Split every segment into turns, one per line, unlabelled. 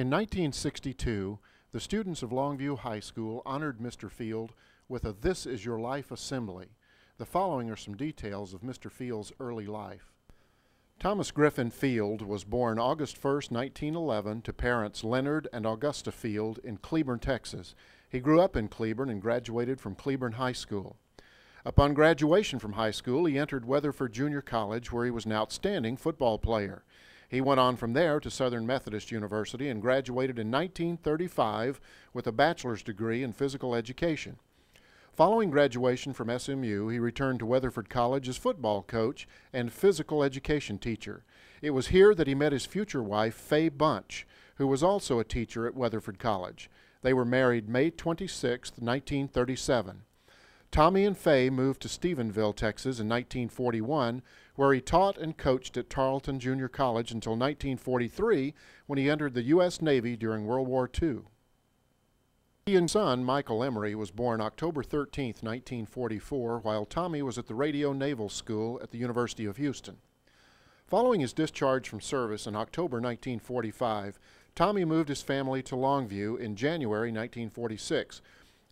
In 1962, the students of Longview High School honored Mr. Field with a This Is Your Life assembly. The following are some details of Mr. Field's early life. Thomas Griffin Field was born August 1, 1911, to parents Leonard and Augusta Field in Cleburne, Texas. He grew up in Cleburne and graduated from Cleburne High School. Upon graduation from high school, he entered Weatherford Junior College, where he was an outstanding football player. He went on from there to Southern Methodist University and graduated in 1935 with a bachelor's degree in physical education. Following graduation from SMU, he returned to Weatherford College as football coach and physical education teacher. It was here that he met his future wife, Faye Bunch, who was also a teacher at Weatherford College. They were married May 26, 1937. Tommy and Faye moved to Stephenville, Texas in 1941, where he taught and coached at Tarleton Junior College until 1943, when he entered the U.S. Navy during World War II. His son, Michael Emery, was born October 13, 1944, while Tommy was at the Radio Naval School at the University of Houston. Following his discharge from service in October 1945, Tommy moved his family to Longview in January 1946,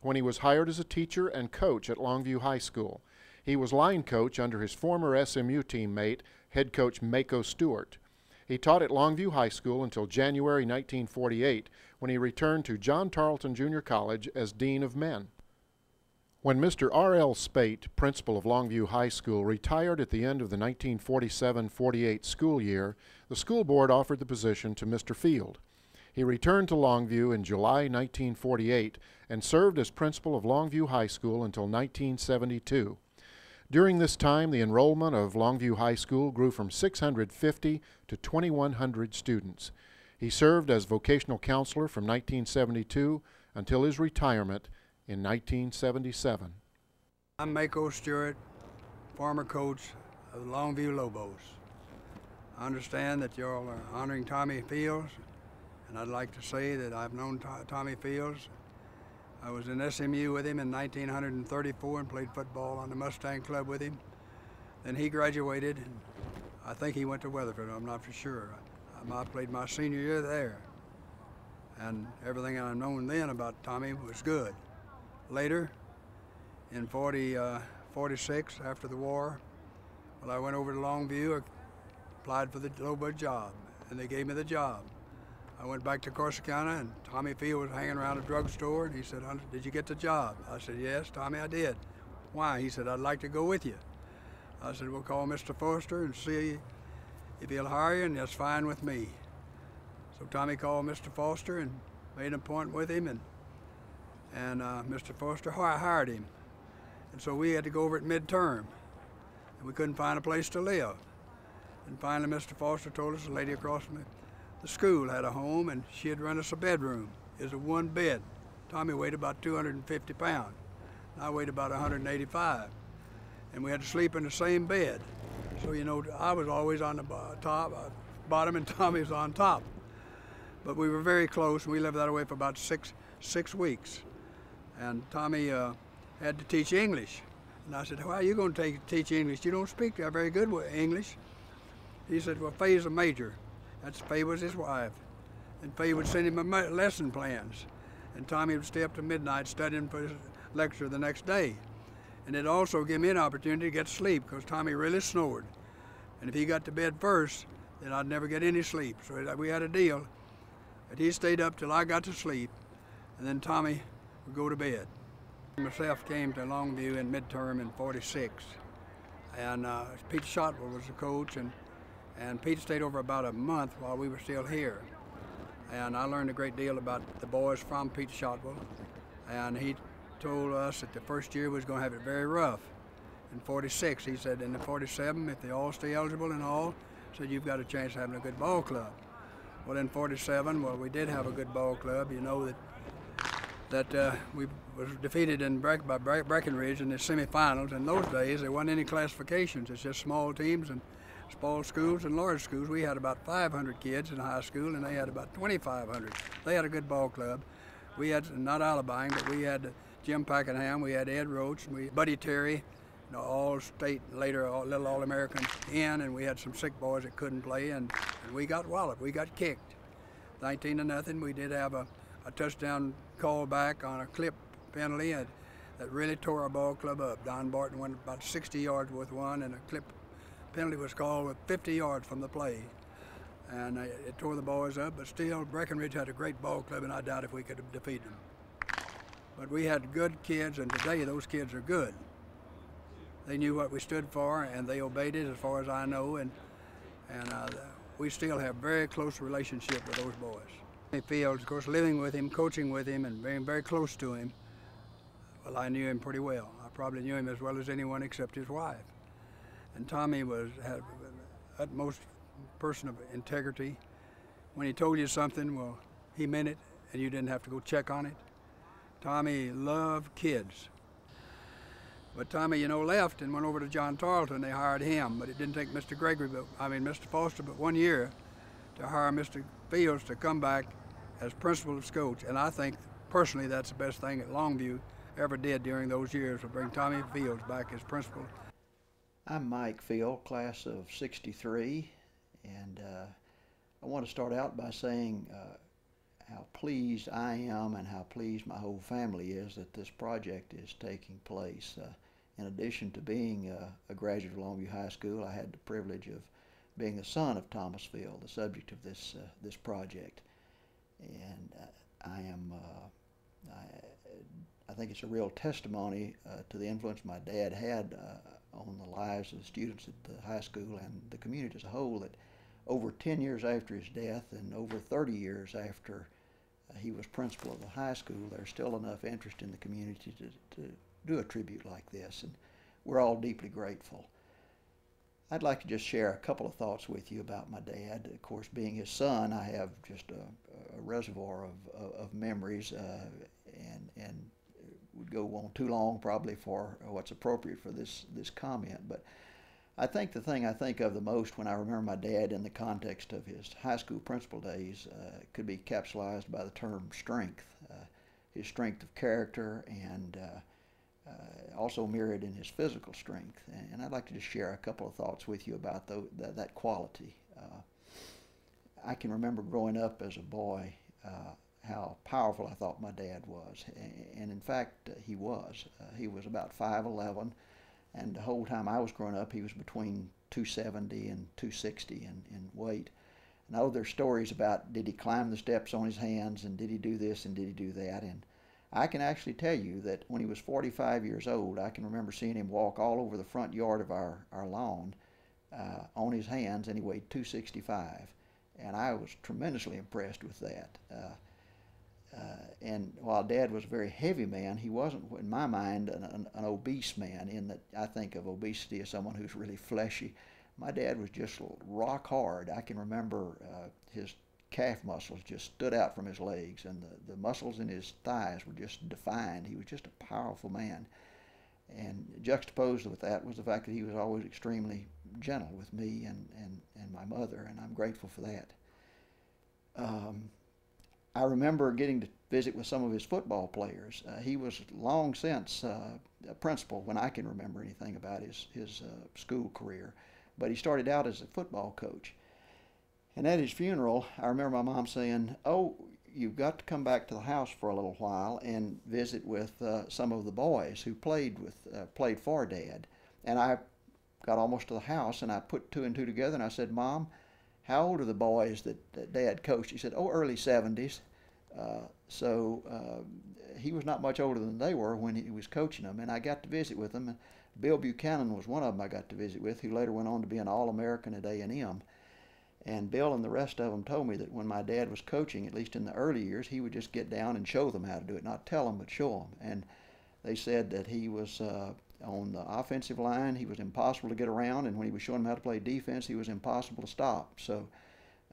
when he was hired as a teacher and coach at Longview High School. He was line coach under his former SMU teammate, head coach Maco Stewart. He taught at Longview High School until January 1948, when he returned to John Tarleton Junior College as Dean of Men. When Mr. R.L. Spate, principal of Longview High School, retired at the end of the 1947-48 school year, the school board offered the position to Mr. Field. He returned to Longview in July 1948 and served as principal of Longview High School until 1972. During this time, the enrollment of Longview High School grew from 650 to 2,100 students. He served as vocational counselor from 1972 until his retirement in 1977.
I'm Maco Stewart, former coach of the Longview Lobos. I understand that you all are honoring Tommy Fields, and I'd like to say that I've known Tommy Fields. I was in SMU with him in 1934 and played football on the Mustang Club with him. Then he graduated, and I think he went to Weatherford, I'm not for sure. I played my senior year there, and everything I've known then about Tommy was good. Later, in 46, after the war, well, I went over to Longview, applied for the Lobo job, and they gave me the job. I went back to Corsicana, and Tommy Field was hanging around a drugstore, and he said, "Did you get the job?" I said, "Yes, Tommy, I did." "Why?" He said, "I'd like to go with you." I said, "We'll call Mr. Foster and see if he'll hire you, and that's fine with me." So Tommy called Mr. Foster and made an appointment with him, and Mr. Foster hired him. And so we had to go over at midterm, and we couldn't find a place to live. And finally, Mr. Foster told us a lady across from the school had a home, and she had rent us a bedroom. It was a one bed. Tommy weighed about 250 pounds. And I weighed about 185. And we had to sleep in the same bed. So, you know, I was always on the bottom, and Tommy was on top. But we were very close, and we lived that way for about six weeks. And Tommy had to teach English. And I said, "How are you going to teach English? You don't speak very good English." He said, "Well, Faye's a major." Faye was his wife. And Faye would send him lesson plans. And Tommy would stay up to midnight studying for his lecture the next day. And it also gave me an opportunity to get sleep, because Tommy really snored. And if he got to bed first, then I'd never get any sleep. So we had a deal that he stayed up till I got to sleep, and then Tommy would go to bed. Myself came to Longview in midterm in 46. And Pete Shotwell was the coach, and Pete stayed over about a month while we were still here. And I learned a great deal about the boys from Pete Shotwell. And he told us that the first year was going to have it very rough. In 46, he said, in the 47, if they all stay eligible and all, said, you've got a chance of having a good ball club. Well, in 47, well, we did have a good ball club. You know that we was defeated by Breckenridge in the semifinals. In those days, there wasn't any classifications. It's just small teams and small schools and large schools. We had about 500 kids in high school, and they had about 2,500. They had a good ball club. We had, not Alabang, but we had Jim Pakenham, we had Ed Roach, and Buddy Terry, you know, all state, later little All-Americans in, and we had some sick boys that couldn't play, and we got walloped, we got kicked. 19-0. We did have a touchdown call back on a clip penalty that really tore our ball club up. Don Barton went about 60 yards with one, and a clip penalty was called with 50 yards from the play. And it tore the boys up, but still, Breckenridge had a great ball club, and I doubt if we could have defeated them. But we had good kids, and today those kids are good. They knew what we stood for, and they obeyed it as far as I know, and we still have very close relationship with those boys. Faye Field, of course, living with him, coaching with him, and being very close to him, well, I knew him pretty well. I probably knew him as well as anyone except his wife. And Tommy had utmost person of integrity. When he told you something, well, he meant it, and you didn't have to go check on it. Tommy loved kids. But Tommy, left and went over to John Tarleton. They hired him, but it didn't take Mr. Mr. Foster, but 1 year to hire Mr. Fields to come back as principal of Stultz. And I think, personally, that's the best thing that Longview ever did during those years, to bring Tommy Fields back as principal.
I'm Mike Field, class of '63, and I want to start out by saying how pleased I am and how pleased my whole family is that this project is taking place. In addition to being a graduate of Longview High School, I had the privilege of being the son of Thomas Field, the subject of this project. And I think it's a real testimony to the influence my dad had on the lives of the students at the high school and the community as a whole, that over 10 years after his death and over 30 years after he was principal of the high school, there's still enough interest in the community to do a tribute like this, and we're all deeply grateful. I'd like to just share a couple of thoughts with you about my dad. Of course, being his son, I have just a reservoir of memories, and would go on too long probably for what's appropriate for this comment. But I think the thing I think of the most when I remember my dad in the context of his high school principal days could be capsulized by the term strength. His strength of character, and also mirrored in his physical strength. And I'd like to just share a couple of thoughts with you about that quality. I can remember growing up as a boy how powerful I thought my dad was. And in fact, he was. He was about 5'11", and the whole time I was growing up, he was between 270 and 260 in weight. And I know there's stories about, did he climb the steps on his hands, and did he do this, and did he do that? And I can actually tell you that when he was 45 years old, I can remember seeing him walk all over the front yard of our lawn on his hands, and he weighed 265. And I was tremendously impressed with that. And while Dad was a very heavy man, he wasn't, in my mind, an obese man, in that I think of obesity as someone who's really fleshy. My dad was just rock hard. I can remember his calf muscles just stood out from his legs, and the muscles in his thighs were just defined. He was just a powerful man. And juxtaposed with that was the fact that he was always extremely gentle with me and my mother, and I'm grateful for that. I remember getting to visit with some of his football players. He was long since a principal when I can remember anything about his school career, but he started out as a football coach. And at his funeral, I remember my mom saying, "Oh, you've got to come back to the house for a little while and visit with some of the boys who played for Dad." And I got almost to the house, and I put two and two together, and I said, "Mom, how old are the boys that Dad coached?" She said, "Oh, early 70s. So he was not much older than they were when he was coaching them, and I got to visit with them. Bill Buchanan was one of them I got to visit with, who later went on to be an All-American at A&M. And Bill and the rest of them told me that when my dad was coaching, at least in the early years, he would just get down and show them how to do it, not tell them, but show them. And they said that he was on the offensive line, he was impossible to get around, and when he was showing them how to play defense, he was impossible to stop. So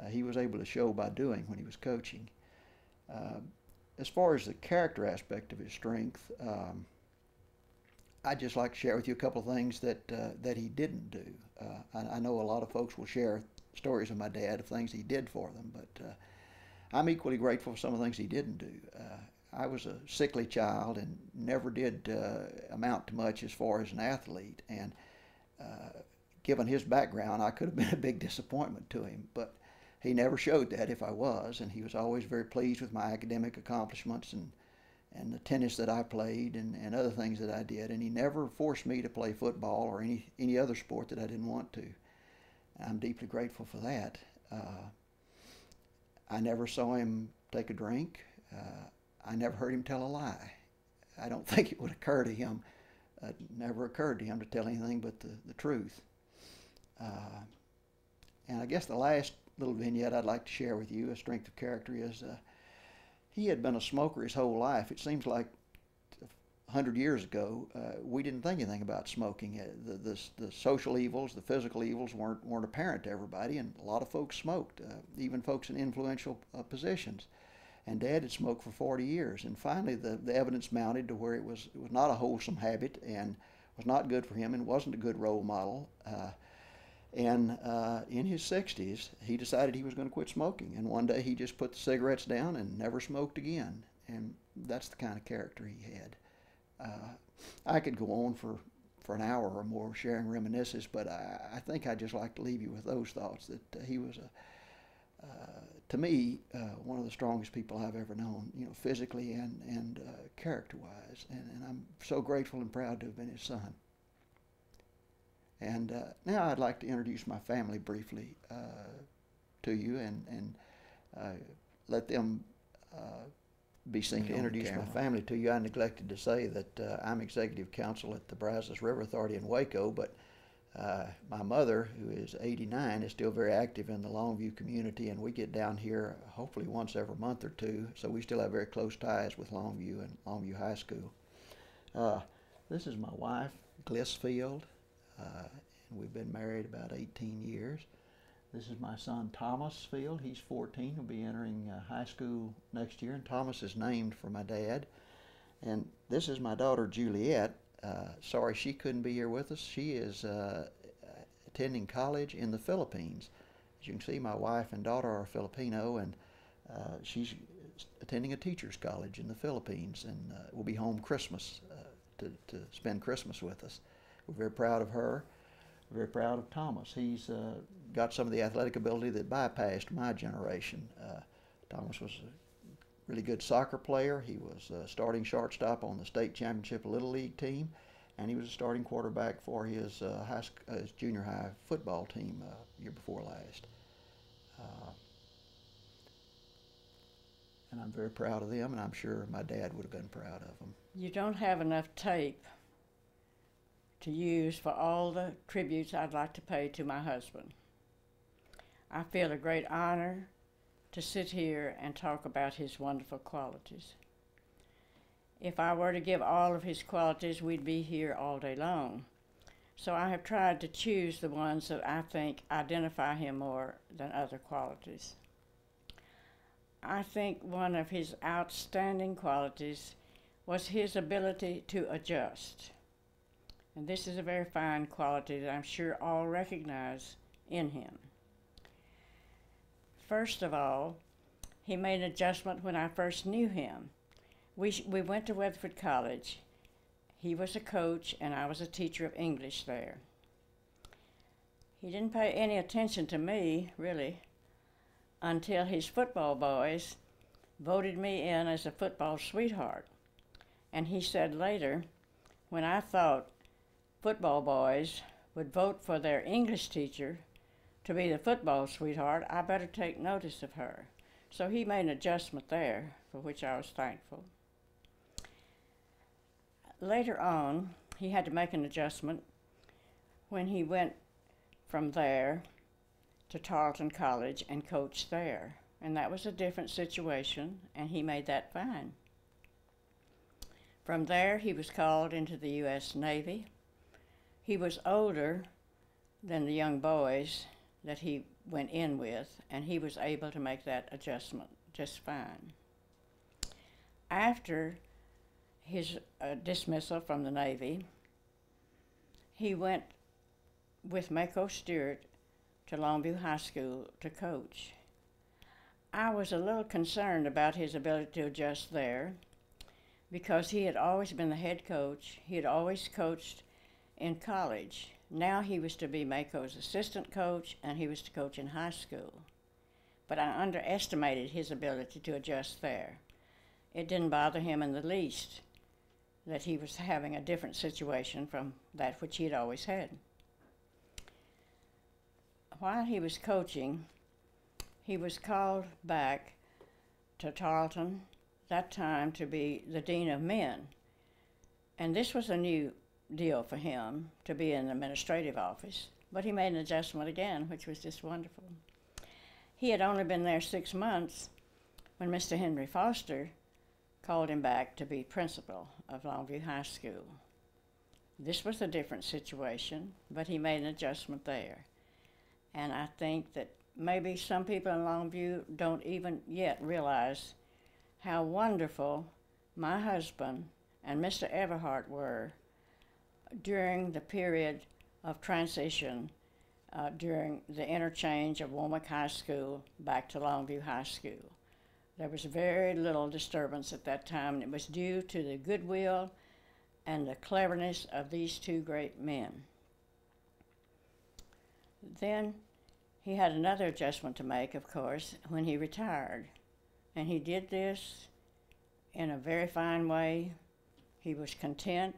he was able to show by doing when he was coaching. As far as the character aspect of his strength, I'd just like to share with you a couple of things that he didn't do. I know a lot of folks will share stories of my dad of things he did for them, but I'm equally grateful for some of the things he didn't do. I was a sickly child and never did amount to much as far as an athlete, and given his background, I could have been a big disappointment to him, but he never showed that if I was, and he was always very pleased with my academic accomplishments and the tennis that I played and other things that I did, and he never forced me to play football or any other sport that I didn't want to. I'm deeply grateful for that. I never saw him take a drink. I never heard him tell a lie. I don't think it would occur to him. It never occurred to him to tell anything but the truth. And I guess the last little vignette I'd like to share with you, a strength of character, is he had been a smoker his whole life. It seems like 100 years ago, we didn't think anything about smoking. The social evils, the physical evils weren't apparent to everybody, and a lot of folks smoked, even folks in influential positions. And Dad had smoked for 40 years, and finally the evidence mounted to where it was not a wholesome habit and was not good for him and wasn't a good role model. And in his 60s, he decided he was going to quit smoking. And one day he just put the cigarettes down and never smoked again. And that's the kind of character he had. I could go on for an hour or more sharing reminiscences, but I think I'd just like to leave you with those thoughts, that he was, to me, one of the strongest people I've ever known, physically and character-wise. And I'm so grateful and proud to have been his son. And now I'd like to introduce my family briefly to you and let them be seen. To introduce my family to you, I neglected to say that I'm executive counsel at the Brazos River Authority in Waco, but my mother, who is 89, is still very active in the Longview community, and we get down here hopefully once every month or two, so we still have very close ties with Longview and Longview High School. This is my wife, Faye Field. And we've been married about 18 years. This is my son, Thomas Field. He's 14. He'll be entering high school next year, and Thomas is named for my dad. And this is my daughter, Juliet. Sorry she couldn't be here with us. She is attending college in the Philippines. As you can see, my wife and daughter are Filipino, and she's attending a teacher's college in the Philippines, and will be home Christmas to spend Christmas with us. We're very proud of her. We're very proud of Thomas. He's got some of the athletic ability that bypassed my generation. Thomas was a really good soccer player. He was a starting shortstop on the state championship Little League team, and he was a starting quarterback for his junior high football team year before last. And I'm very proud of them, and I'm sure my dad would have been proud of them.
You don't have enough tape to use for all the tributes I'd like to pay to my husband. I feel a great honor to sit here and talk about his wonderful qualities. If I were to give all of his qualities, we'd be here all day long. So I have tried to choose the ones that I think identify him more than other qualities. I think one of his outstanding qualities was his ability to adjust. And this is a very fine quality that I'm sure all recognize in him. First of all, he made an adjustment when I first knew him. We went to Weatherford College. He was a coach and I was a teacher of English there. He didn't pay any attention to me, really, until his football boys voted me in as a football sweetheart. And he said later, when I thought football boys would vote for their English teacher to be the football sweetheart, I better take notice of her. So he made an adjustment there, for which I was thankful. Later on, he had to make an adjustment when he went from there to Tarleton College and coached there. And that was a different situation, and he made that fine. From there, he was called into the U.S. Navy. He was older than the young boys that he went in with, and he was able to make that adjustment just fine. After his dismissal from the Navy, he went with Maco Stewart to Longview High School to coach. I was a little concerned about his ability to adjust there because he had always been the head coach. He had always coached in college. Now he was to be Maco's assistant coach, and he was to coach in high school. but I underestimated his ability to adjust there. It didn't bother him in the least that he was having a different situation from that which he had always had. While he was coaching, he was called back to Tarleton, that time to be the Dean of Men. And this was a new deal for him, to be in the administrative office, but he made an adjustment again, which was just wonderful. He had only been there 6 months when Mr. Henry Foster called him back to be principal of Longview High School. This was a different situation, but he made an adjustment there. And I think that maybe some people in Longview don't even yet realize how wonderful my husband and Mr. Everhart were during the period of transition, during the interchange of Womack High School back to Longview High School. There was very little disturbance at that time, and it was due to the goodwill and the cleverness of these two great men. Then he had another adjustment to make, of course, when he retired. And he did this in a very fine way. He was content.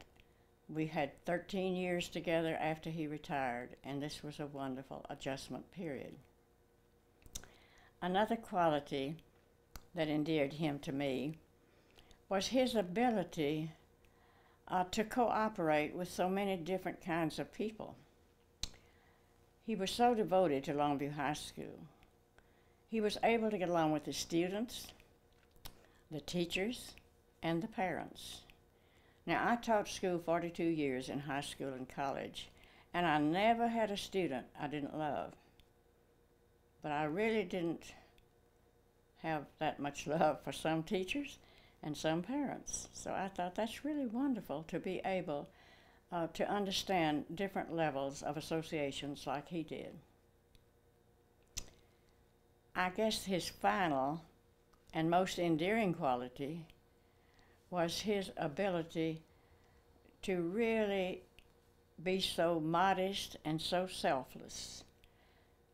We had 13 years together after he retired, and this was a wonderful adjustment period. Another quality that endeared him to me was his ability to cooperate with so many different kinds of people. He was so devoted to Longview High School. He was able to get along with the students, the teachers, and the parents. Now, I taught school 42 years in high school and college, and I never had a student I didn't love. But I really didn't have that much love for some teachers and some parents. So I thought that's really wonderful to be able to understand different levels of associations like he did. I guess his final and most endearing quality was his ability to really be so modest and so selfless.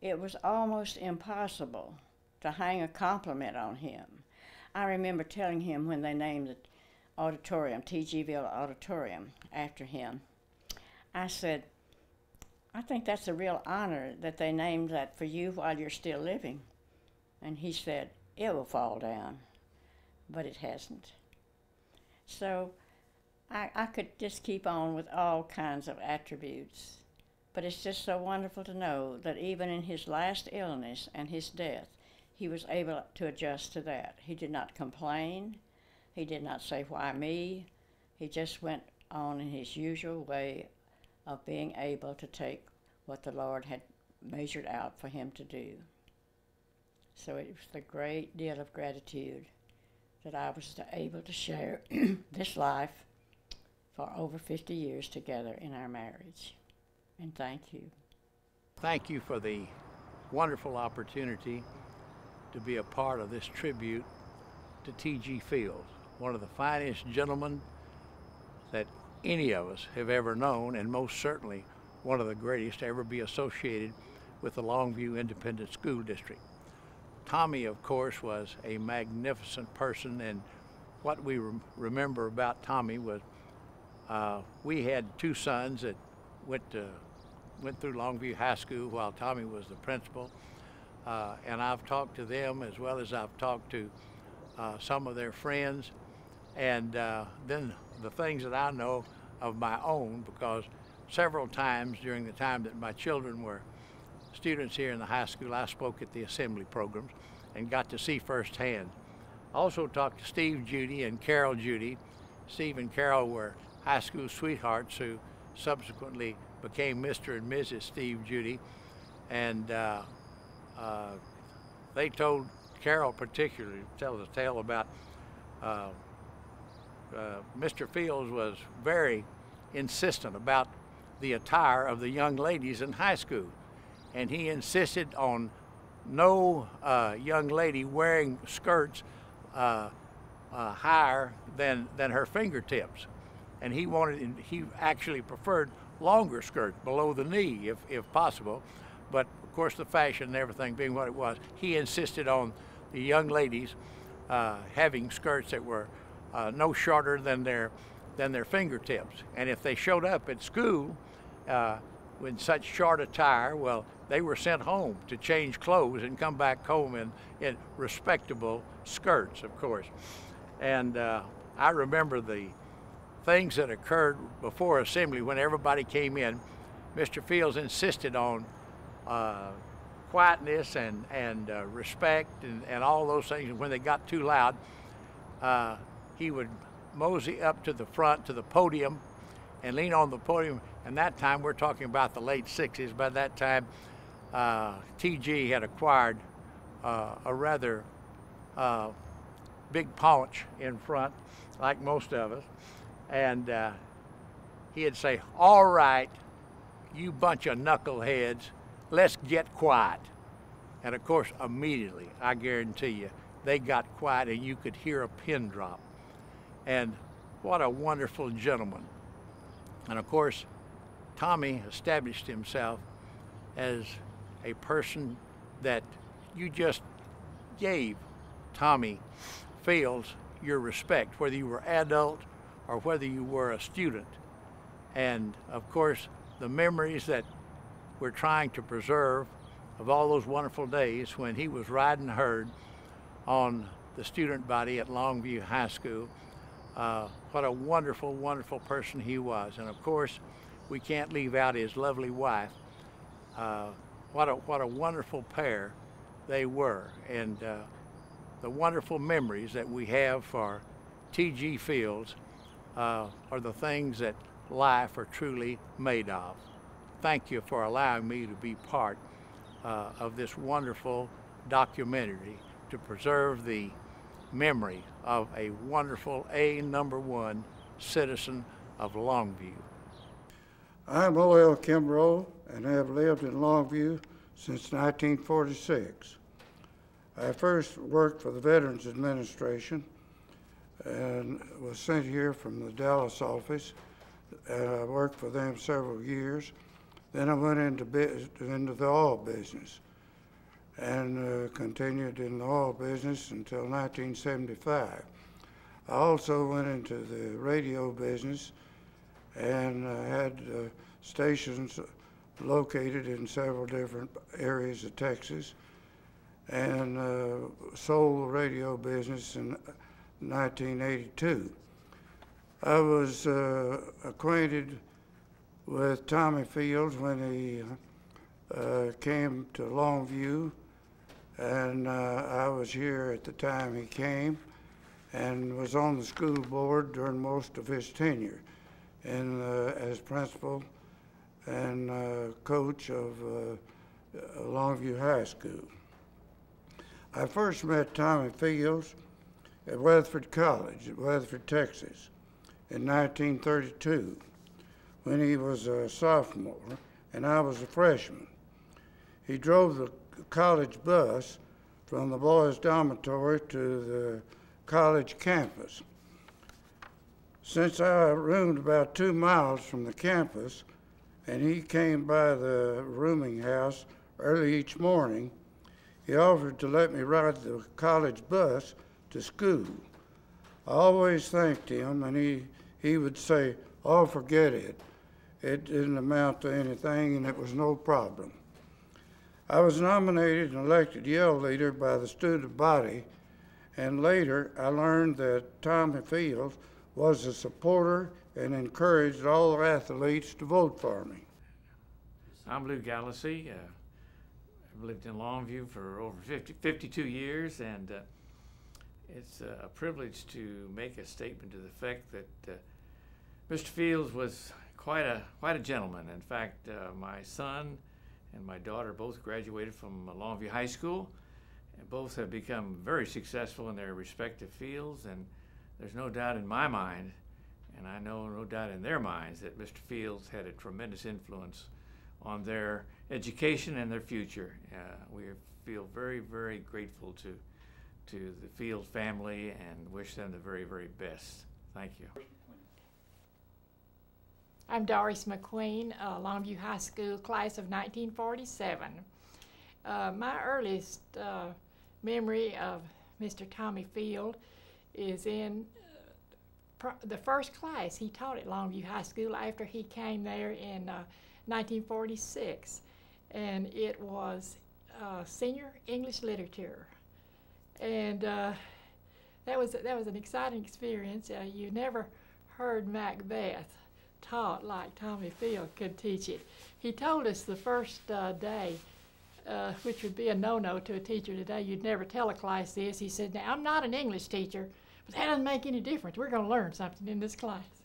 It was almost impossible to hang a compliment on him. I remember telling him when they named the auditorium, T.G.ville Auditorium, after him, I said, I think that's a real honor that they named that for you while you're still living. And he said, it will fall down, but it hasn't. So I could just keep on with all kinds of attributes, but it's just so wonderful to know that even in his last illness and his death, he was able to adjust to that. He did not complain. He did not say, why me? He just went on in his usual way of being able to take what the Lord had measured out for him to do. So it was a great deal of gratitude that I was able to share this life for over 50 years together in our marriage. And thank you.
Thank you for the wonderful opportunity to be a part of this tribute to T.G. Field, one of the finest gentlemen that any of us have ever known, and most certainly one of the greatest to ever be associated with the Longview Independent School District. Tommy, of course, was a magnificent person, and what we remember about Tommy was we had two sons that went through Longview High School while Tommy was the principal, and I've talked to them as well as I've talked to some of their friends, and then the things that I know of my own, because several times during the time that my children were students here in the high school, I spoke at the assembly programs and got to see firsthand. I also talked to Steve Judy and Carol Judy. Steve and Carol were high school sweethearts who subsequently became Mr. and Mrs. Steve Judy, and they told Carol particularly, tells a tale about Mr. Fields was very insistent about the attire of the young ladies in high school, and he insisted on no young lady wearing skirts higher than her fingertips, and he actually preferred longer skirts below the knee if possible, but of course the fashion and everything being what it was, he insisted on the young ladies having skirts that were no shorter than their fingertips. And if they showed up at school in such short attire, well, they were sent home to change clothes and come back home in respectable skirts, of course. And I remember the things that occurred before assembly when everybody came in. Mr. Fields insisted on quietness and respect and all those things. And when they got too loud, he would mosey up to the front, to the podium, and lean on the podium. And that time, we're talking about the late 60s. By that time, TG had acquired a rather big paunch in front, like most of us. And he'd say, "All right, you bunch of knuckleheads, let's get quiet." And of course, immediately, I guarantee you, they got quiet and you could hear a pin drop. And what a wonderful gentleman. And of course, Tommy established himself as a person that you just gave Tommy Fields your respect, whether you were adult or whether you were a student. And of course, the memories that we're trying to preserve of all those wonderful days when he was riding herd on the student body at Longview High School. What a wonderful, wonderful person he was. And of course, we can't leave out his lovely wife. What a wonderful pair they were. And the wonderful memories that we have for T.G. Fields are the things that life are truly made of. Thank you for allowing me to be part of this wonderful documentary to preserve the memory of a wonderful #1 citizen of Longview.
I'm O.L. Kimbrough and have lived in Longview since 1946. I first worked for the Veterans Administration and was sent here from the Dallas office. I worked for them several years. Then I went into the oil business and continued in the oil business until 1975. I also went into the radio business and had stations located in several different areas of Texas, and sold the radio business in 1982. I was acquainted with Tommy Fields when he came to Longview, and I was here at the time he came and was on the school board during most of his tenure and as principal and coach of Longview High School. I first met Tommy Fields at Weatherford College at Weatherford, Texas in 1932 when he was a sophomore and I was a freshman. He drove the college bus from the boys' dormitory to the college campus. Since I roomed about 2 miles from the campus and he came by the rooming house early each morning, he offered to let me ride the college bus to school. I always thanked him, and he would say, "Oh, forget it. It didn't amount to anything, and it was no problem." I was nominated and elected Yell leader by the student body, and later I learned that Tommy Fields was a supporter and encouraged all the athletes to vote for me.
I'm Lou Galosy. I've lived in Longview for over 52 years, and it's a privilege to make a statement to the effect that Mr. Fields was quite a gentleman. In fact, my son and my daughter both graduated from Longview High School, and both have become very successful in their respective fields, and there's no doubt in my mind, and I know no doubt in their minds, that Mr. Fields had a tremendous influence on their education and their future. We feel very, very grateful to the Field family and wish them the very, very best. Thank you.
I'm Doris McQueen, Longview High School, class of 1947. My earliest memory of Mr. Tommy Field is in the first class he taught at Longview High School after he came there in 1946, and it was senior English literature, and that was an exciting experience. You never heard Macbeth taught like Tommy Field could teach it. He told us the first day, which would be a no-no to a teacher today. You'd never tell a class this. He said, "Now, I'm not an English teacher, but that doesn't make any difference. We're going to learn something in this class."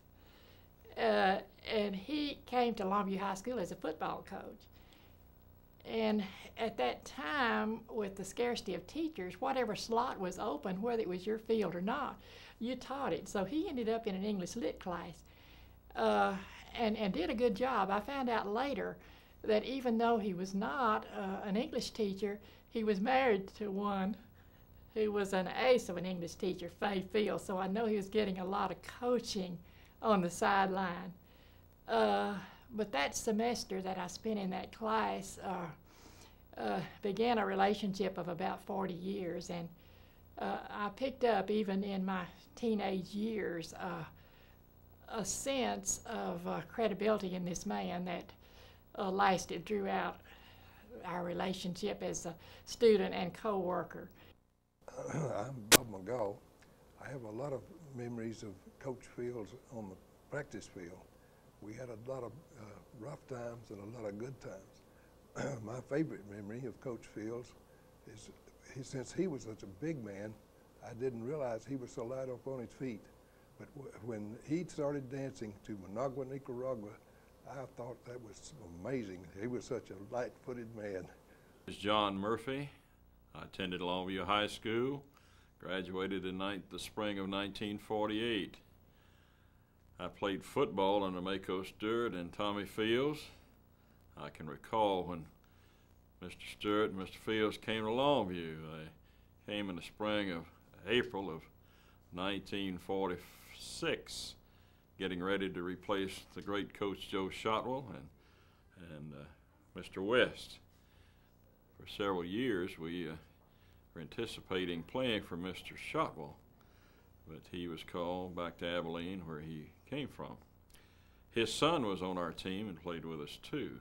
And he came to Longview High School as a football coach. And at that time, with the scarcity of teachers, whatever slot was open, whether it was your field or not, you taught it. So he ended up in an English lit class and did a good job. I found out later that even though he was not an English teacher, he was married to one who was an ace of an English teacher, Faye Field, so I know he was getting a lot of coaching on the sideline. But that semester that I spent in that class began a relationship of about 40 years, and I picked up, even in my teenage years, a sense of credibility in this man that lasted throughout our relationship as a student and co-worker.
I'm Bob McGraw. I have a lot of memories of Coach Fields on the practice field. We had a lot of rough times and a lot of good times. My favorite memory of Coach Fields is since he was such a big man, I didn't realize he was so light up on his feet. But when he started dancing to Managua, Nicaragua, I thought that was amazing. He was such a light-footed man.
This is John Murphy. I attended Longview High School, graduated in the spring of 1948. I played football under Maco, Stewart, and Tommy Fields. I can recall when Mr. Stewart and Mr. Fields came to Longview. They came in the spring of April of 1946, getting ready to replace the great coach Joe Shotwell and Mr. West. For several years, we were anticipating playing for Mr. Shotwell, but he was called back to Abilene, where he came from. His son was on our team and played with us too,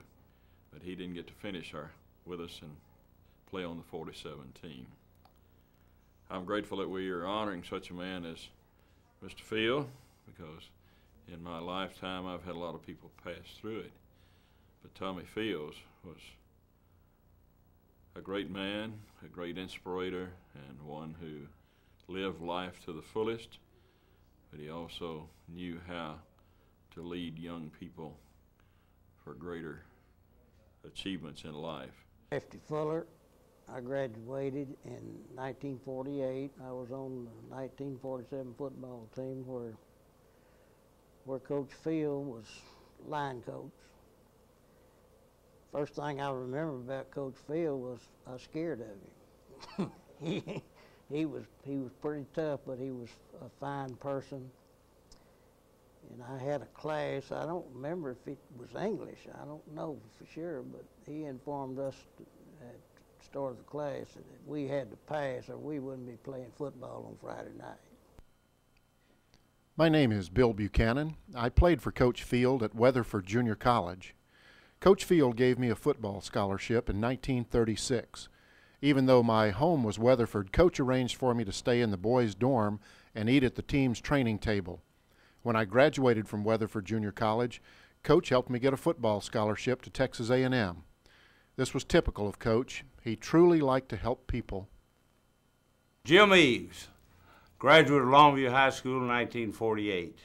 but he didn't get to finish with us and play on the 47 team. I'm grateful that we are honoring such a man as Mr. Field, because in my lifetime I've had a lot of people pass through it. But Tommy Fields was a great man, a great inspirator, and one who lived life to the fullest, but he also knew how to lead young people for greater achievements in life.
Hefty Fuller. I graduated in 1948. I was on the 1947 football team where Coach Field was line coach. First thing I remember about Coach Field was I was scared of him. He was pretty tough, but he was a fine person. And I had a class, I don't remember if it was English, I don't know for sure, but he informed us at the start of the class that we had to pass or we wouldn't be playing football on Friday night.
My name is Bill Buchanan. I played for Coach Field at Weatherford Junior College. Coach Field gave me a football scholarship in 1936. Even though my home was Weatherford, Coach arranged for me to stay in the boys' dorm and eat at the team's training table. When I graduated from Weatherford Junior College, Coach helped me get a football scholarship to Texas A&M. This was typical of Coach. He truly liked to help people.
Jim Eaves, graduate of Longview High School in 1948.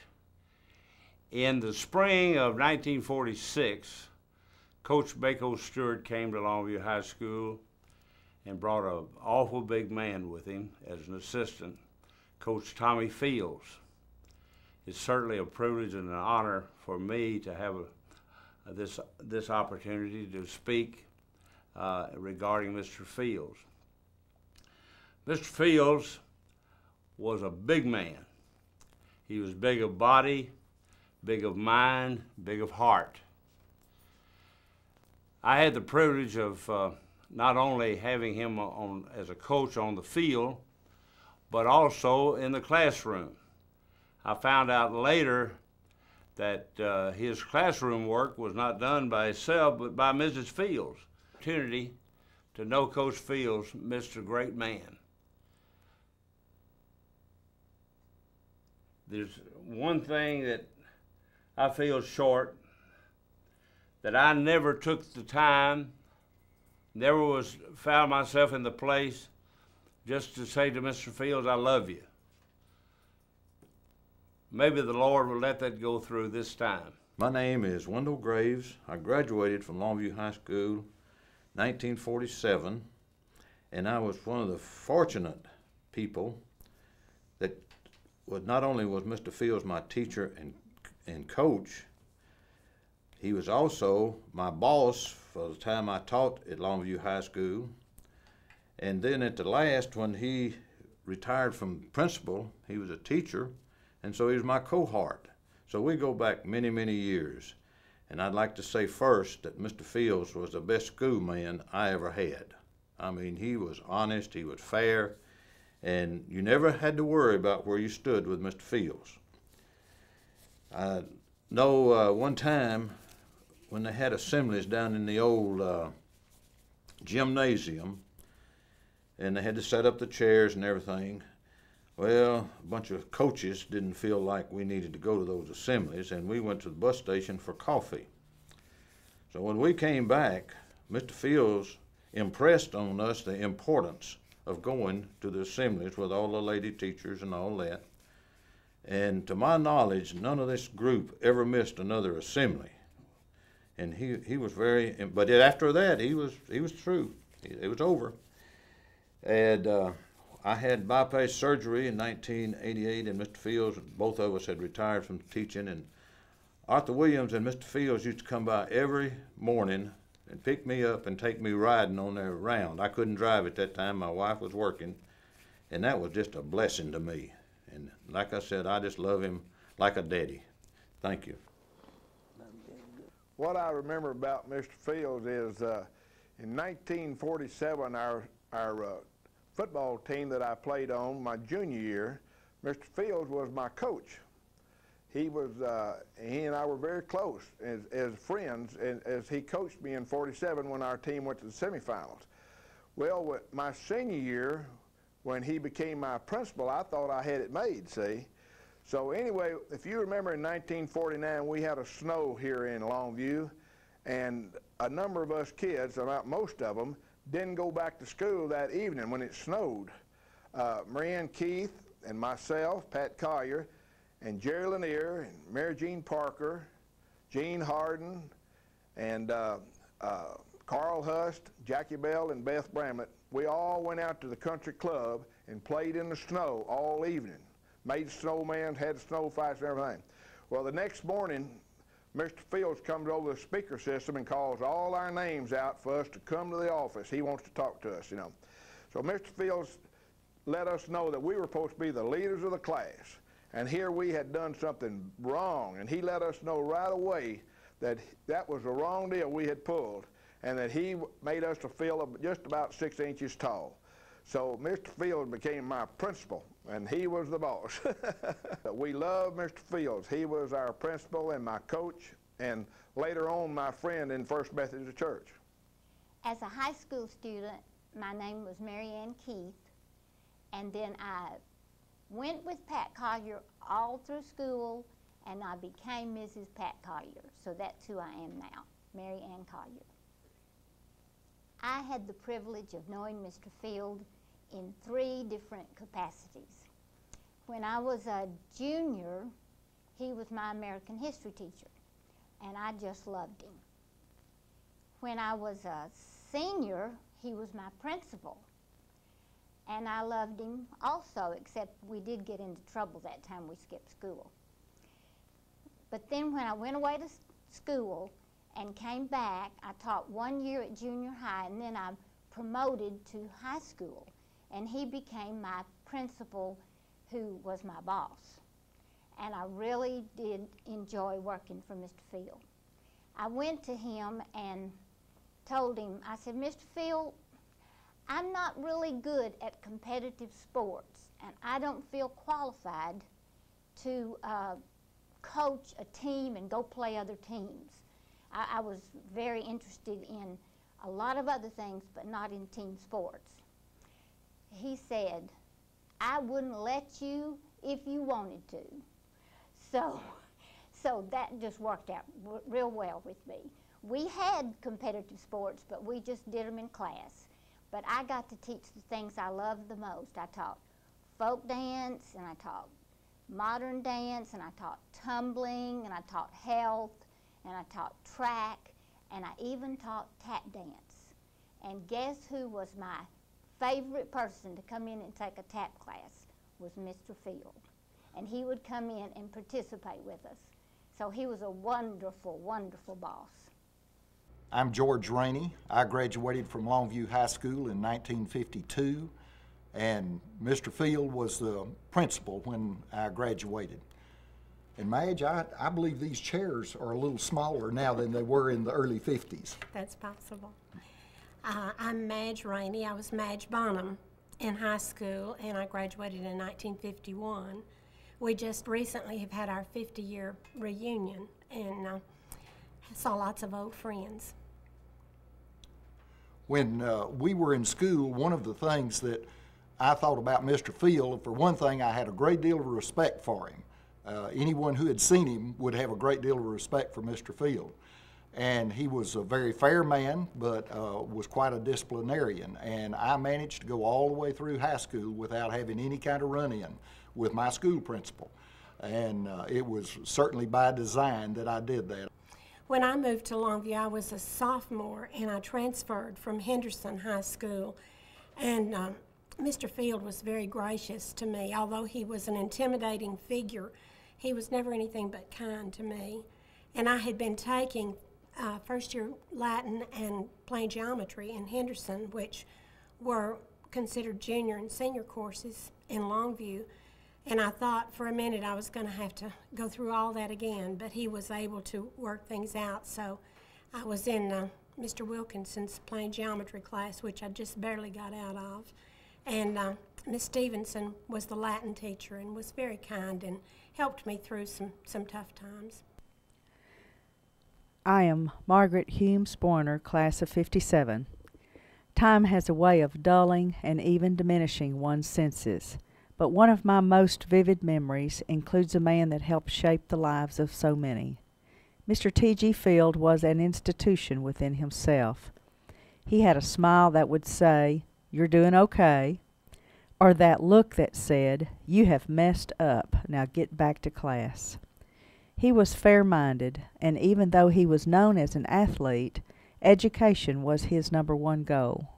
In the spring of 1946, Coach Maco Stewart came to Longview High School and brought an awful big man with him as an assistant, Coach Tommy Fields. It's certainly a privilege and an honor for me to have this opportunity to speak regarding Mr. Fields. Mr. Fields was a big man. He was big of body, big of mind, big of heart. I had the privilege of not only having him on as a coach on the field, but also in the classroom. I found out later that his classroom work was not done by himself, but by Mrs. Fields. Opportunity to know Coach Fields, Mr. Great Man. There's one thing that I feel short, that I never took the time, never found myself in the place just to say to Mr. Fields, I love you. Maybe the Lord will let that go through this time.
My name is Wendell Graves. I graduated from Longview High School 1947, and I was one of the fortunate people that not only was Mr. Fields my teacher and coach, he was also my boss for the time I taught at Longview High School. And then at the last, when he retired from principal, he was a teacher, and so he was my cohort. So we go back many, many years. And I'd like to say first that Mr. Fields was the best schoolman I ever had. I mean, he was honest, he was fair, and you never had to worry about where you stood with Mr. Fields. I know one time when they had assemblies down in the old gymnasium, and they had to set up the chairs and everything. Well, a bunch of coaches didn't feel like we needed to go to those assemblies, and we went to the bus station for coffee. So when we came back, Mr. Fields impressed on us the importance of going to the assemblies with all the lady teachers and all that. And to my knowledge, none of this group ever missed another assembly. And he was very, but after that, he was through. It was over. And I had bypass surgery in 1988, and Mr. Fields, both of us had retired from teaching, and Arthur Williams and Mr. Fields used to come by every morning and pick me up and take me riding on their round. I couldn't drive at that time. My wife was working, and that was just a blessing to me. And like I said, I just love him like a daddy. Thank you.
What I remember about Mr. Fields is in 1947, our football team that I played on my junior year, Mr. Fields was my coach. He and I were very close as friends, and as he coached me in 47 when our team went to the semifinals. Well, my senior year, when he became my principal, I thought I had it made, see? So anyway, if you remember in 1949, we had a snow here in Longview, and a number of us kids, about most of them, didn't go back to school that evening when it snowed. Marianne Keith and myself, Pat Collier, and Jerry Lanier, and Mary Jean Parker, Jean Harden, and Carl Hust, Jackie Bell, and Beth Bramlett, we all went out to the country club and played in the snow all evening. Made snowmen, had snow fights and everything. Well, the next morning, Mr. Fields comes over the speaker system and calls all our names out for us to come to the office. He wants to talk to us, you know. So Mr. Fields let us know that we were supposed to be the leaders of the class. And here we had done something wrong. And he let us know right away that that was the wrong deal we had pulled, and that he made us to feel just about 6 inches tall. So Mr. Fields became my principal, and he was the boss. We loved Mr. Fields. He was our principal and my coach, and later on my friend in First Methodist Church.
As a high school student, my name was Mary Ann Keith, and then I went with Pat Collier all through school, and I became Mrs. Pat Collier. So that's who I am now, Mary Ann Collier. I had the privilege of knowing Mr. Field in 3 different capacities. When I was a junior, he was my American history teacher, and I just loved him. When I was a senior, he was my principal, and I loved him also, except we did get into trouble that time we skipped school. But then when I went away to school and came back, I taught 1 year at junior high, and then I promoted to high school, and he became my principal, who was my boss. and I really did enjoy working for Mr. Field. I went to him and told him, I said, Mr. Field, I'm not really good at competitive sports, and I don't feel qualified to coach a team and go play other teams. I was very interested in a lot of other things, but not in team sports. He said, I wouldn't let you if you wanted to. So that just worked out real well with me. We had competitive sports, but we just did them in class. But I got to teach the things I loved the most. I taught folk dance, and I taught modern dance, and I taught tumbling, and I taught health, and I taught track, and I even taught tap dance. And guess who was my favorite person to come in and take a tap class? Was Mr. Field. And he would come in and participate with us. So he was a wonderful, wonderful boss.
I'm George Rainey. I graduated from Longview High School in 1952, and Mr. Field was the principal when I graduated. And Madge, I believe these chairs are a little smaller now than they were in the early 50s.
That's possible. I'm Madge Rainey. I was Madge Bonham in high school, and I graduated in 1951. We just recently have had our 50-year reunion, and saw lots of old friends.
When we were in school, one of the things that I thought about Mr. Field, for one thing, I had a great deal of respect for him. Anyone who had seen him would have a great deal of respect for Mr. Field. And he was a very fair man, but was quite a disciplinarian. And I managed to go all the way through high school without having any kind of run-in with my school principal. And it was certainly by design that I did that.
When I moved to Longview, I was a sophomore, and I transferred from Hendrix High School. And Mr. Field was very gracious to me. Although he was an intimidating figure, he was never anything but kind to me. And I had been taking first-year Latin and plain geometry in Henderson, which were considered junior and senior courses in Longview. And I thought for a minute I was going to have to go through all that again, but he was able to work things out. So I was in Mr. Wilkinson's plain geometry class, which I just barely got out of. And Miss Stevenson was the Latin teacher and was very kind and helped me through some tough times.
I am Margaret Spoiner, class of '57. Time has a way of dulling and even diminishing one's senses, but one of my most vivid memories includes a man that helped shape the lives of so many. Mr. T.G. Field was an institution within himself. He had a smile that would say, "You're doing okay," or that look that said, "You have messed up, now get back to class." He was fair-minded, and even though he was known as an athlete, education was his #1 goal.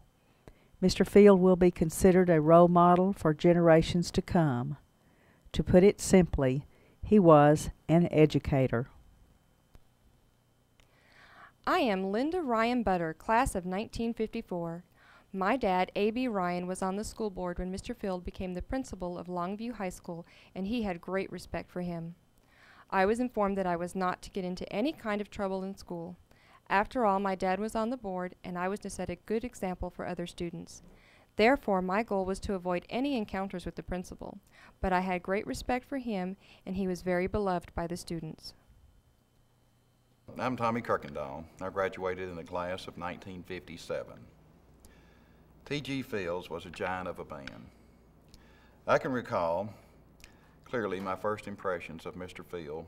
Mr. Field will be considered a role model for generations to come. To put it simply, he was an educator.
I am Linda Ryan Butter, class of 1954. My dad, A.B. Ryan, was on the school board when Mr. Field became the principal of Longview High School, and he had great respect for him. I was informed that I was not to get into any kind of trouble in school. After all, my dad was on the board, and I was to set a good example for other students. Therefore, my goal was to avoid any encounters with the principal, but I had great respect for him, and he was very beloved by the students.
I'm Tommy Kuykendal. I graduated in the class of 1957. T.G. Fields was a giant of a man. I can recall clearly my first impressions of Mr. Field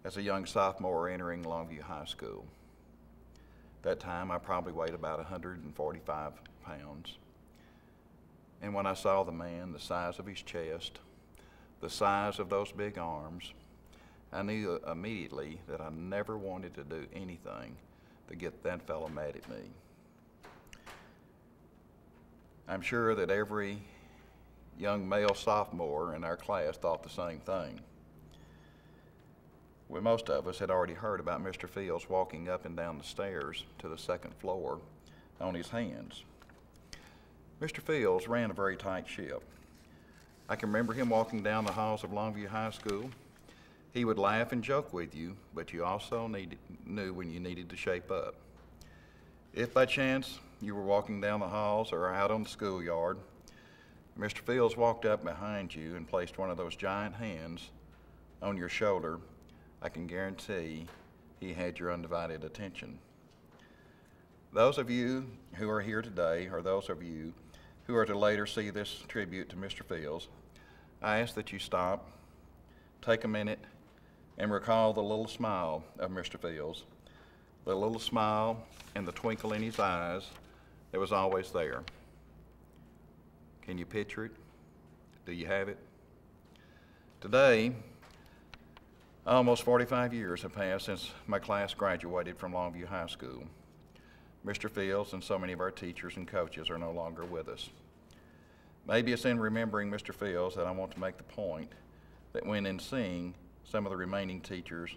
as a young sophomore entering Longview High School. That time I probably weighed about 145 pounds. And when I saw the man, the size of his chest, the size of those big arms, I knew immediately that I never wanted to do anything to get that fellow mad at me. I'm sure that every young male sophomore in our class thought the same thing. Well, most of us had already heard about Mr. Fields walking up and down the stairs to the second floor on his hands. Mr. Fields ran a very tight ship. I can remember him walking down the halls of Longview High School. He would laugh and joke with you, but you also knew when you needed to shape up. If by chance you were walking down the halls or out on the schoolyard, Mr. Fields walked up behind you and placed one of those giant hands on your shoulder, I can guarantee he had your undivided attention. Those of you who are here today, or those of you who are to later see this tribute to Mr. Fields, I ask that you stop, take a minute, and recall the little smile of Mr. Fields, the little smile and the twinkle in his eyes that was always there. Can you picture it? Do you have it? Today, almost 45 years have passed since my class graduated from Longview High School. Mr. Fields and so many of our teachers and coaches are no longer with us. Maybe it's in remembering Mr. Fields that I want to make the point that when in seeing some of the remaining teachers,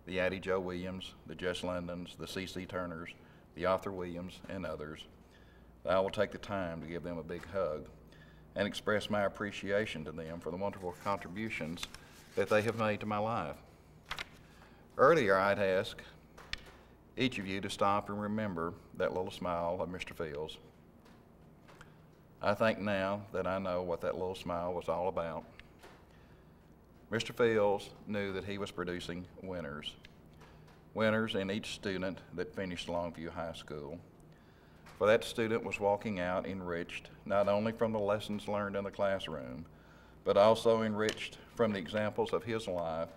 the Addie Jo Williams, the Jess Londons, the C.C. Turners, the Arthur Williams, and others, that I will take the time to give them a big hug and express my appreciation to them for the wonderful contributions that they have made to my life. Earlier, I'd ask each of you to stop and remember that little smile of Mr. Fields. I think now that I know what that little smile was all about. Mr. Fields knew that he was producing winners. Winners in each student that finished Longview High School. For that student was walking out enriched, not only from the lessons learned in the classroom, but also enriched from the examples of his life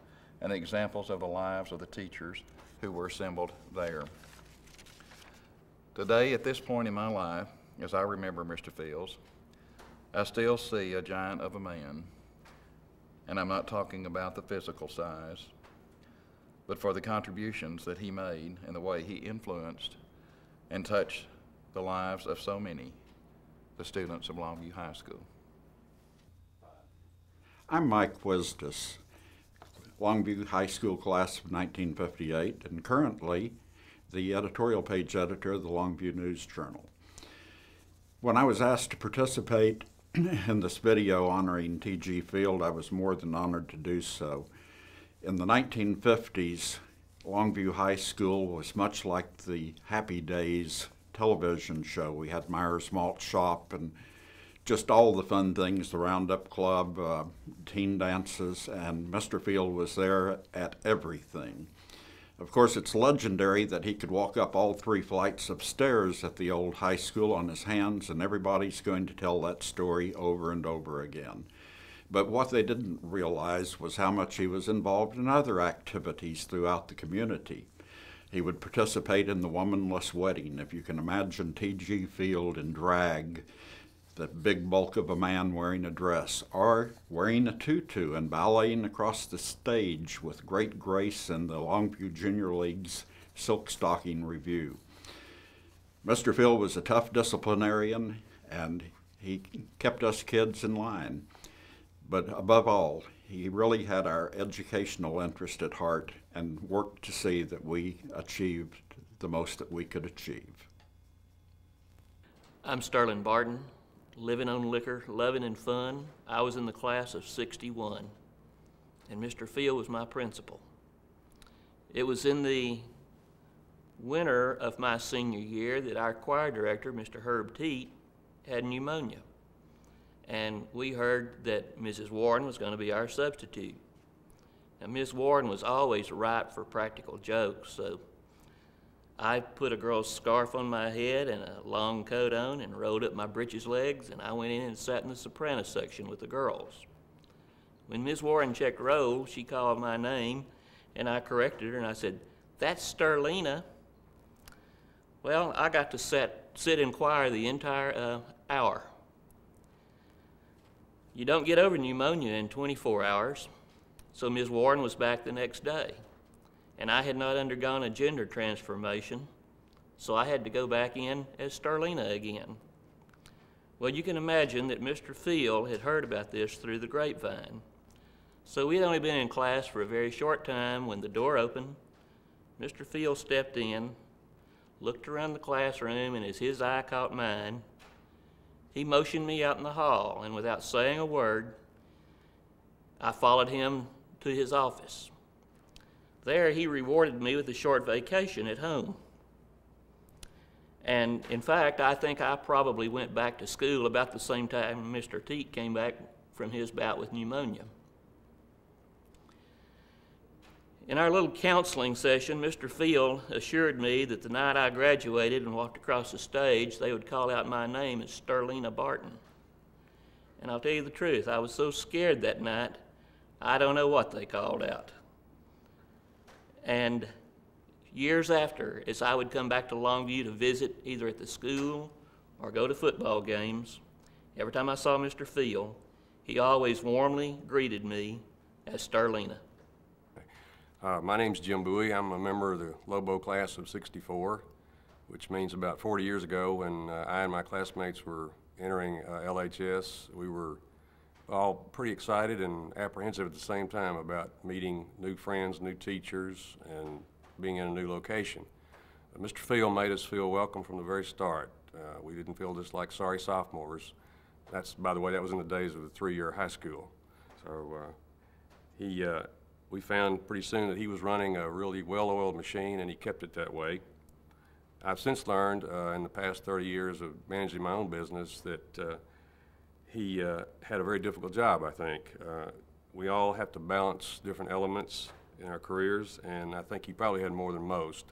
and the examples of the lives of the teachers who were assembled there. Today, at this point in my life, as I remember Mr. Fields, I still see a giant of a man. And I'm not talking about the physical size, but for the contributions that he made and the way he influenced and touched the lives of so many, the students of Longview High School.
I'm Mike Hvezdos, Longview High School class of 1958, and currently the editorial page editor of the Longview News Journal. When I was asked to participate in this video honoring T.G. Field, I was more than honored to do so. In the 1950s, Longview High School was much like the Happy Days television show. We had Myers Malt Shop and just all the fun things, the Roundup Club, teen dances, and Mr. Field was there at everything. Of course, it's legendary that he could walk up all 3 flights of stairs at the old high school on his hands, and everybody's going to tell that story over and over again. But what they didn't realize was how much he was involved in other activities throughout the community. He would participate in the womanless wedding. If you can imagine T.G. Field in drag, the big bulk of a man wearing a dress, or wearing a tutu and balleting across the stage with great grace in the Longview Junior League's Silk Stocking Review. Mr. Field was a tough disciplinarian, and he kept us kids in line. But above all, he really had our educational interest at heart and worked to see that we achieved the most that we could achieve.
I'm Sterling Barton. Living on liquor, loving and fun. I was in the class of 61, and Mr. Field was my principal. It was in the winter of my senior year that our choir director, Mr. Herb Teat, had pneumonia, and we heard that Mrs. Warren was going to be our substitute. Now, Miss Warren was always ripe for practical jokes, so I put a girl's scarf on my head and a long coat on and rolled up my breeches legs, and I went in and sat in the soprano section with the girls. When Miss Warren checked roll, she called my name, and I corrected her, and I said, "That's Sterlina." Well, I got to sit in choir the entire hour. You don't get over pneumonia in 24 hours, so Miss Warren was back the next day. And I had not undergone a gender transformation, so I had to go back in as Sterlina again. Well, you can imagine that Mr. Field had heard about this through the grapevine. So we'd only been in class for a very short time when the door opened. Mr. Field stepped in, looked around the classroom, and as his eye caught mine, he motioned me out in the hall, and without saying a word, I followed him to his office. There he rewarded me with a short vacation at home. And in fact, I think I probably went back to school about the same time Mr. Teat came back from his bout with pneumonia. In our little counseling session, Mr. Field assured me that the night I graduated and walked across the stage, they would call out my name as Sterlina Barton. And I'll tell you the truth, I was so scared that night, I don't know what they called out. And years after, as I would come back to Longview to visit either at the school or go to football games, every time I saw Mr. Field, he always warmly greeted me as Sterlina.
My name's Jim Bowie. I'm a member of the Lobo class of '64, which means about 40 years ago when I and my classmates were entering LHS, we were all pretty excited and apprehensive at the same time about meeting new friends, new teachers, and being in a new location. Mr. Field made us feel welcome from the very start. We didn't feel just like sorry sophomores. That's, by the way, that was in the days of the 3-year high school. So we found pretty soon that he was running a really well-oiled machine, and he kept it that way. I've since learned in the past 30 years of managing my own business that he had a very difficult job, I think. We all have to balance different elements in our careers, and I think he probably had more than most,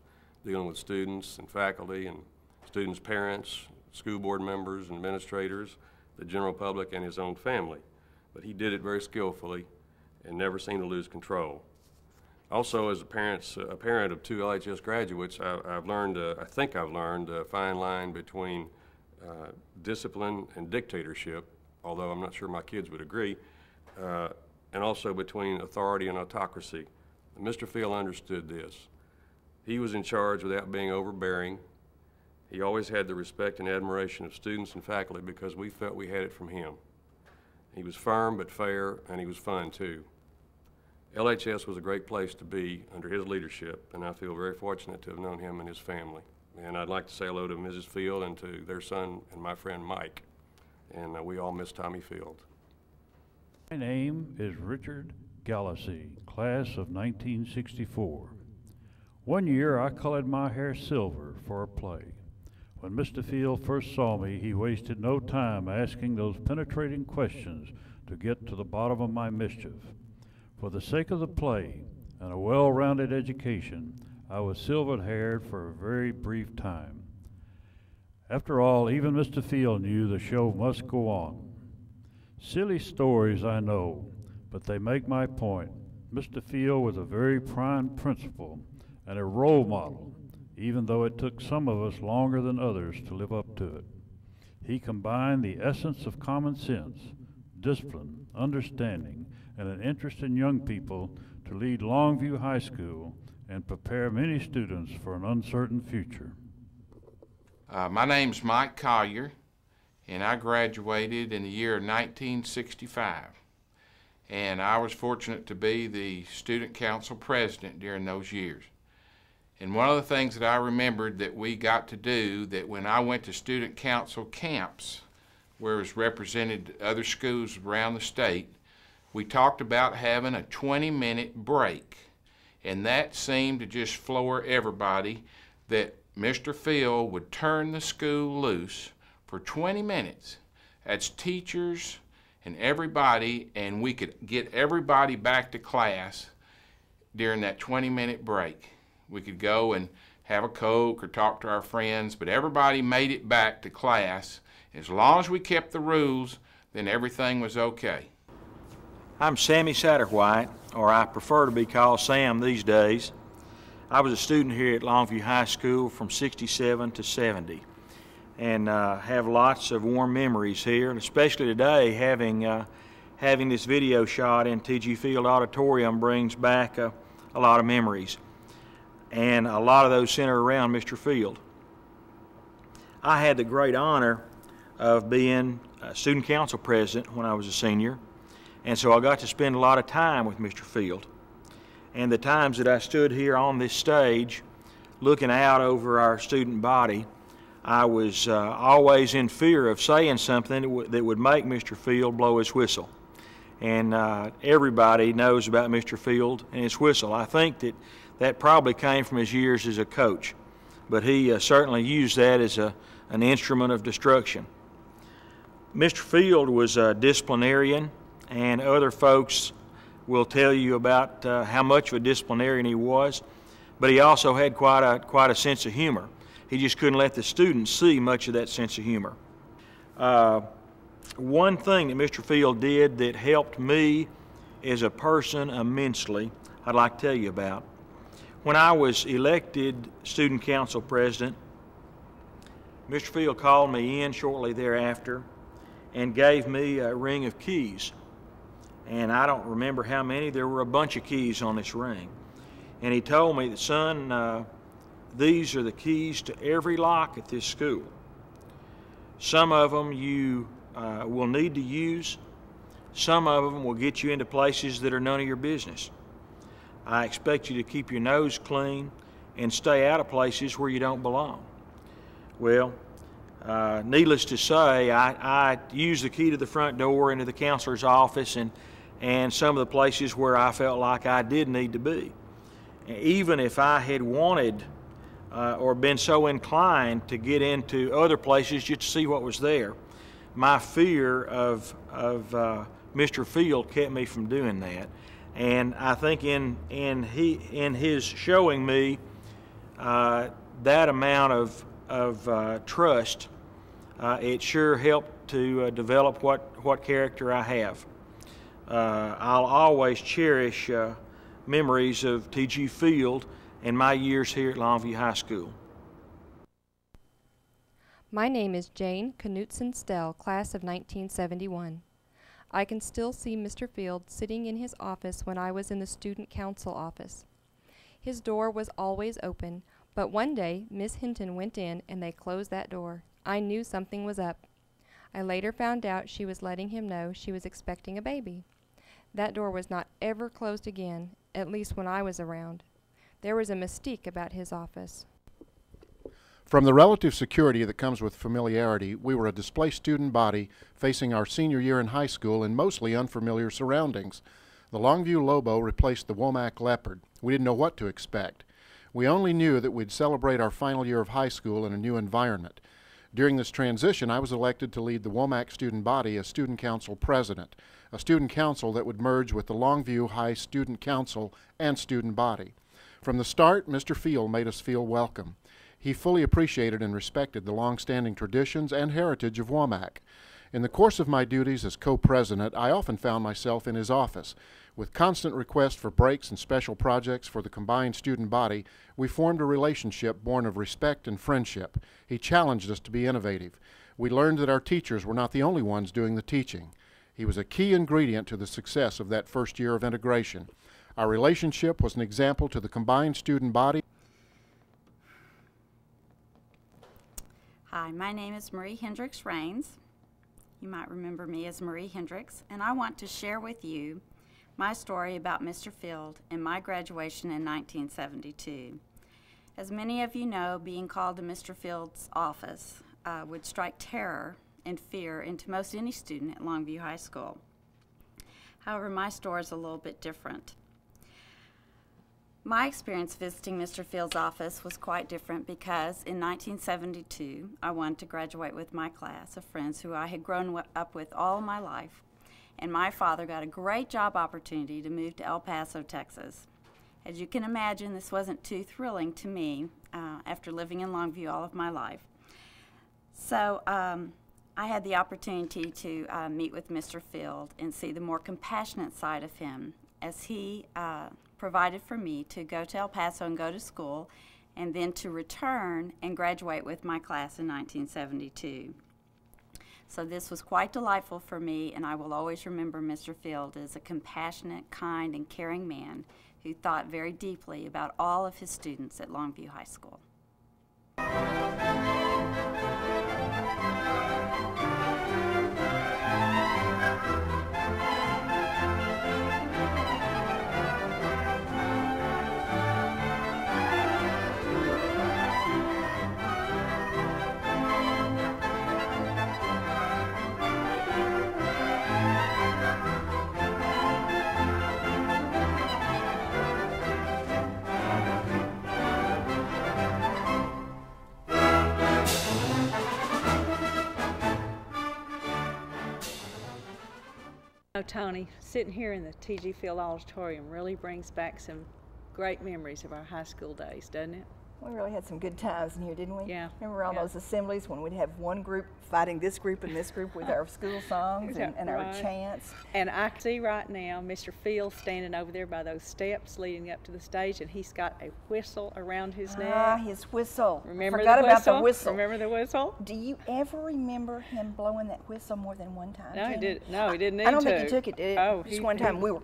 dealing with students and faculty and students' parents, school board members and administrators, the general public, and his own family. But he did it very skillfully and never seemed to lose control. Also, as a parent of 2 LHS graduates, I've learned, I think I've learned a fine line between discipline and dictatorship, although I'm not sure my kids would agree, and also between authority and autocracy. And Mr. Field understood this. He was in charge without being overbearing. He always had the respect and admiration of students and faculty because we felt we had it from him. He was firm but fair, and he was fun too. LHS was a great place to be under his leadership, and I feel very fortunate to have known him and his family. And I'd like to say hello to Mrs. Field and to their son and my friend Mike. And we all miss Tommy Field.
My name is Richard Galosy, class of 1964. One year I colored my hair silver for a play. When Mr. Field first saw me, he wasted no time asking those penetrating questions to get to the bottom of my mischief. For the sake of the play and a well-rounded education, I was silver-haired for a very brief time. After all, even Mr. Field knew the show must go on. Silly stories, I know, but they make my point. Mr. Field was a very prime principal and a role model, even though it took some of us longer than others to live up to it. He combined the essence of common sense, discipline, understanding, and an interest in young people to lead Longview High School and prepare many students for an uncertain future.
My name's Mike Collier, and I graduated in the year 1965. And I was fortunate to be the student council president during those years. And one of the things that I remembered that we got to do, that when I went to student council camps, where it was represented other schools around the state, we talked about having a 20-minute break. And that seemed to just floor everybody, that Mr. Field would turn the school loose for 20 minutes. That's teachers and everybody, and we could get everybody back to class during that 20-minute break. We could go and have a Coke or talk to our friends, but everybody made it back to class. As long as we kept the rules, then everything was okay.
I'm Sammy Satterwhite, or I prefer to be called Sam these days. I was a student here at Longview High School from '67 to '70, and have lots of warm memories here, and especially today, having this video shot in T.G. Field Auditorium brings back a lot of memories, and a lot of those center around Mr. Field. I had the great honor of being a student council president when I was a senior, and so I got to spend a lot of time with Mr. Field. And the times that I stood here on this stage looking out over our student body, I was always in fear of saying something that would make Mr. Field blow his whistle. and everybody knows about Mr. Field and his whistle. I think that probably came from his years as a coach, but he certainly used that as an instrument of destruction. Mr. Field was a disciplinarian, and other folks will tell you about how much of a disciplinarian he was, but he also had quite a sense of humor. He just couldn't let the students see much of that sense of humor. One thing that Mr. Field did that helped me as a person immensely, I'd like to tell you about. When I was elected student council president, Mr. Field called me in shortly thereafter and gave me a ring of keys. And I don't remember how many. There were a bunch of keys on this ring. And he told me that, son, these are the keys to every lock at this school. Some of them you will need to use. Some of them will get you into places that are none of your business. I expect you to keep your nose clean and stay out of places where you don't belong. Well, needless to say, I used the key to the front door into the counselor's office and some of the places where I felt like I did need to be. Even if I had wanted or been so inclined to get into other places just to see what was there, my fear of Mr. Field kept me from doing that. And I think in his showing me that amount of trust, it sure helped to develop what character I have. I'll always cherish memories of T.G. Field and my years here at Longview High School.
My name is Jeanne Knutson Stell, class of 1971. I can still see Mr. Field sitting in his office when I was in the student council office. His door was always open, but one day Miss Hinton went in and they closed that door. I knew something was up. I later found out she was letting him know she was expecting a baby. That door was not ever closed again, at least when I was around. There was a mystique about his office.
From the relative security that comes with familiarity, we were a displaced student body facing our senior year in high school in mostly unfamiliar surroundings. The Longview Lobo replaced the Womack Leopard. We didn't know what to expect. We only knew that we'd celebrate our final year of high school in a new environment. During this transition, I was elected to lead the Womack student body as student council president, a student council that would merge with the Longview High Student Council and student body. From the start, Mr. Field made us feel welcome. He fully appreciated and respected the long-standing traditions and heritage of Womack. In the course of my duties as co-president, I often found myself in his office. With constant requests for breaks and special projects for the combined student body, we formed a relationship born of respect and friendship. He challenged us to be innovative. We learned that our teachers were not the only ones doing the teaching. He was a key ingredient to the success of that first year of integration. Our relationship was an example to the combined student body.
Hi, my name is Marie Hendrix Rains. You might remember me as Marie Hendrix, and I want to share with you my story about Mr. Field and my graduation in 1972. As many of you know, being called to Mr. Field's office would strike terror and fear into most any student at Longview High School. However, my story is a little bit different. My experience visiting Mr. Field's office was quite different because in 1972, I wanted to graduate with my class of friends who I had grown up with all my life, and my father got a great job opportunity to move to El Paso, Texas. As you can imagine, this wasn't too thrilling to me after living in Longview all of my life. So I had the opportunity to meet with Mr. Field and see the more compassionate side of him as he provided for me to go to El Paso and go to school, and then to return and graduate with my class in 1972. So this was quite delightful for me, and I will always remember Mr. Field as a compassionate, kind, and caring man who thought very deeply about all of his students at Longview High School.
Toni, sitting here in the T.G. Field Auditorium really brings back some great memories of our high school days, doesn't it?
We really had some good times in here, didn't we?
Yeah.
Remember all those assemblies when we'd have one group fighting this group and this group with our school songs and our chants?
And I see right now Mr. Field standing over there by those steps leading up to the stage, and he's got a whistle around his neck.
Ah, his whistle.
Remember
Forgot
the whistle?
about the whistle.
Remember the whistle?
Do you ever remember him blowing that whistle more than one time?
No, he didn't. No, he didn't need to.
I don't think he took it, did he?
Oh,
just one time we were.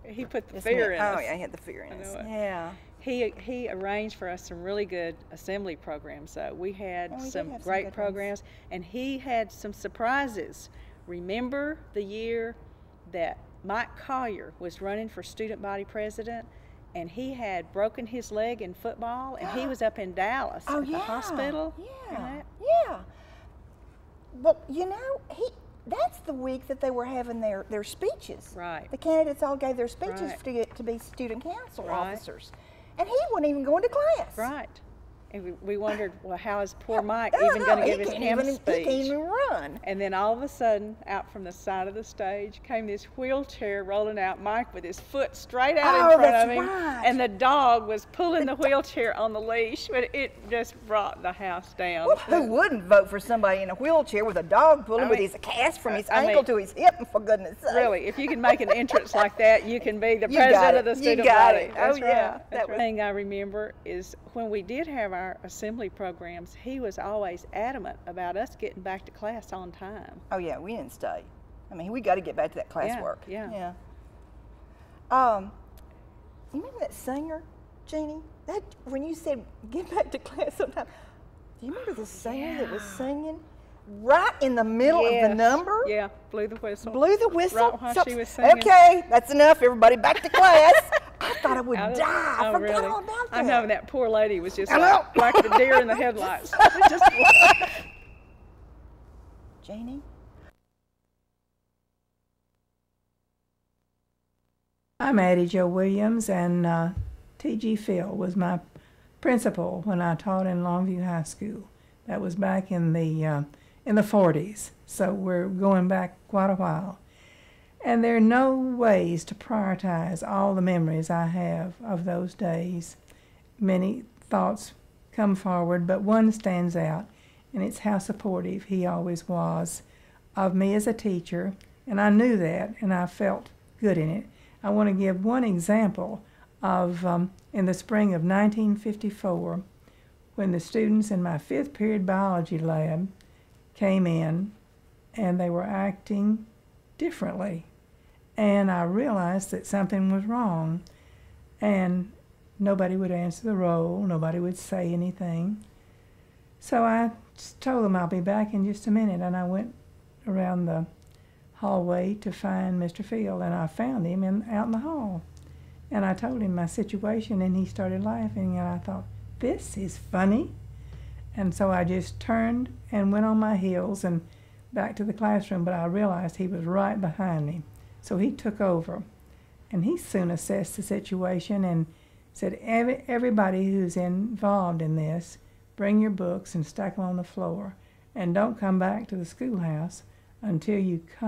He put the fear in us.
Oh, yeah, he had the fear in us.
Yeah. He arranged for us some really good assembly programs. We had some great programs, and he had some surprises. Remember the year that Mike Collier was running for student body president, and he had broken his leg in football, and he was up in Dallas at the hospital?
Yeah. Well, you know, that's the week that they were having their speeches.
Right.
The candidates all gave their speeches to get to be student council officers. And he wasn't even going to class.
Right. And we wondered, well, how is poor Mike even going to give his Canvas speech?
He can't even run.
And then all of a sudden, out from the side of the stage, came this wheelchair rolling out, Mike with his foot straight out in front of him.
Right.
And the dog was pulling the wheelchair on the leash, but it just brought the house down.
Well, who wouldn't vote for somebody in a wheelchair with a dog pulling with his cast from his ankle to his hip, for goodness sake?
Really, if you can make an entrance like that, you can be the president of the student body.
Oh, yeah.
The thing I remember is when we did have our assembly programs, he was always adamant about us getting back to class on time.
Oh yeah, we didn't stay. I mean, we got to get back to that classwork.
Yeah.
You remember that singer, Jeanne? That when you said get back to class on time, do you remember the singer that was singing right in the middle of the number?
Yeah, blew the whistle.
Blew the whistle.
Right while she was singing.
Okay, that's enough. Everybody back to class. I thought I would die. I forgot all about that.
I know, that poor lady was just like the deer in the headlights.
Jeanne?
I'm Addie Jo Williams, and T.G. Field was my principal when I taught in Longview High School. That was back in the 40s, so we're going back quite a while. And there are no ways to prioritize all the memories I have of those days. Many thoughts come forward, but one stands out, and it's how supportive he always was of me as a teacher, and I knew that, and I felt good in it. I want to give one example of in the spring of 1954, when the students in my 5th period biology lab came in, and they were acting differently. And I realized that something was wrong, and nobody would answer the roll, nobody would say anything. So I told them I'll be back in just a minute, and I went around the hallway to find Mr. Field, and I found him out in the hall. And I told him my situation, and he started laughing, and I thought, this is funny. And so I just turned and went on my heels and back to the classroom, but I realized he was right behind me. So he took over, and he soon assessed the situation and said, everybody who's involved in this, bring your books and stack them on the floor, and don't come back to the schoolhouse until you come